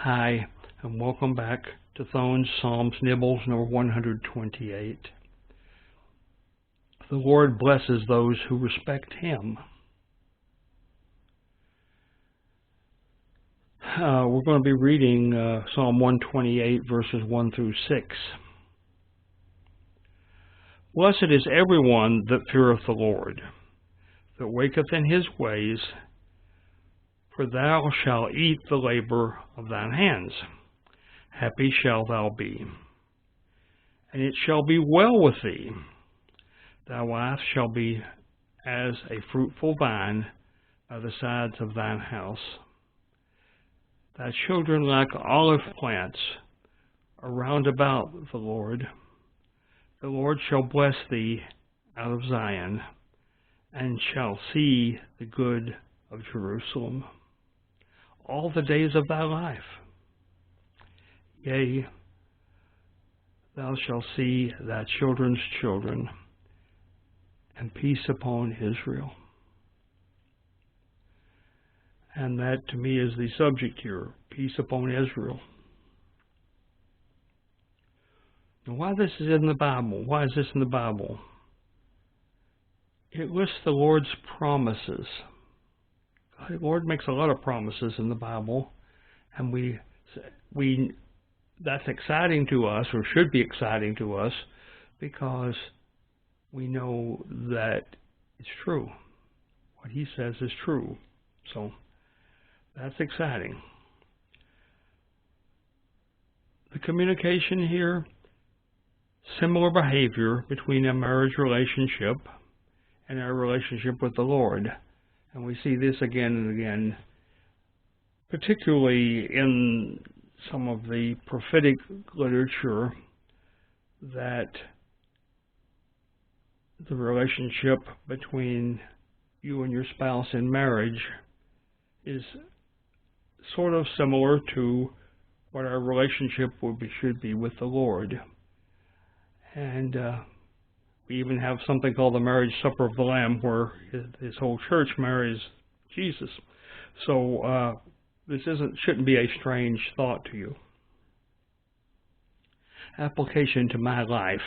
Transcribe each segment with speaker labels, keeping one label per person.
Speaker 1: Hi, and welcome back to Thone's Psalms Nibbles number 128. The Lord blesses those who respect Him. We're going to be reading Psalm 128, verses 1 through 6. Blessed is everyone that feareth the Lord, that waketh in His ways, for thou shalt eat the labor of thine hands. Happy shalt thou be, and it shall be well with thee. Thy wife shall be as a fruitful vine by the sides of thine house. Thy children like olive plants around about the Lord. The Lord shall bless thee out of Zion, and shall see the good of Jerusalem all the days of thy life. Yea, thou shalt see thy children's children, and peace upon Israel. And that, to me, is the subject here, peace upon Israel. Now, why this is in the Bible? Why is this in the Bible? It lists the Lord's promises. The Lord makes a lot of promises in the Bible, and that's exciting to us, or should be exciting to us, because we know that it's true. What He says is true. So that's exciting. The communication here, similar behavior between a marriage relationship and our relationship with the Lord. And we see this again and again, particularly in some of the prophetic literature, that the relationship between you and your spouse in marriage is sort of similar to what our relationship should be with the Lord. And we even have something called the marriage supper of the Lamb, where His whole church marries Jesus. So this shouldn't be a strange thought to you. Application to my life.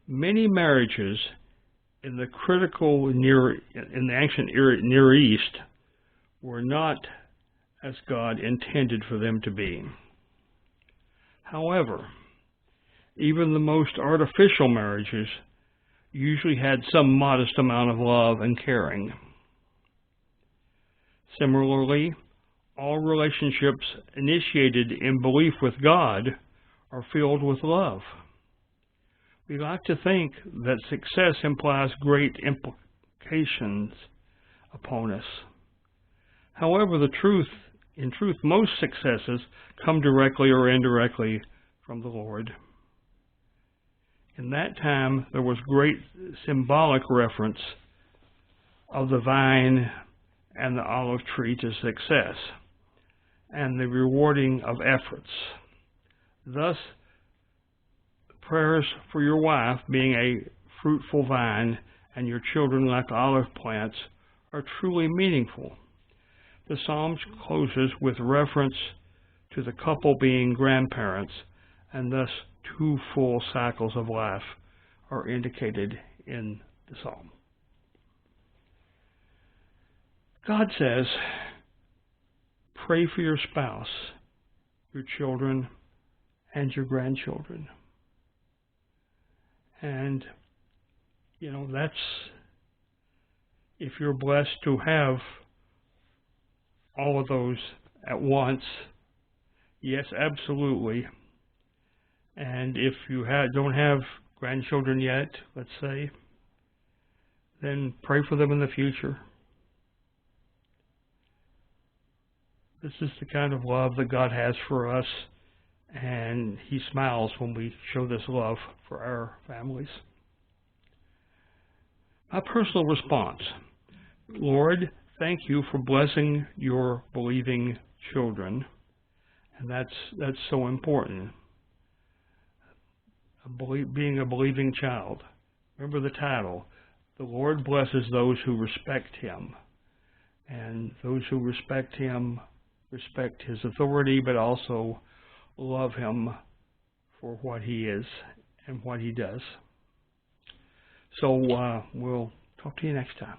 Speaker 1: Many marriages in the ancient Near East were not as God intended for them to be. However, even the most artificial marriages usually had some modest amount of love and caring. Similarly, all relationships initiated in belief with God are filled with love. We like to think that success implies great implications upon us. However, in truth, most successes come directly or indirectly from the Lord. In that time, there was great symbolic reference of the vine and the olive tree to success, and the rewarding of efforts. Thus, prayers for your wife being a fruitful vine and your children like olive plants are truly meaningful. The Psalms closes with reference to the couple being grandparents, and thus 2 full cycles of life are indicated in the Psalm. God says, pray for your spouse, your children, and your grandchildren. And, that's, if you're blessed to have all of those at once, yes, absolutely. And if you don't have grandchildren yet, let's say, then pray for them in the future. This is the kind of love that God has for us, and He smiles when we show this love for our families. My personal response: Lord, thank you for blessing your believing children, and that's so important. Being a believing child. Remember the title, The Lord Blesses Those Who Respect Him. And those who respect Him respect his authority, but also love him for what he is and what he does. So we'll talk to you next time.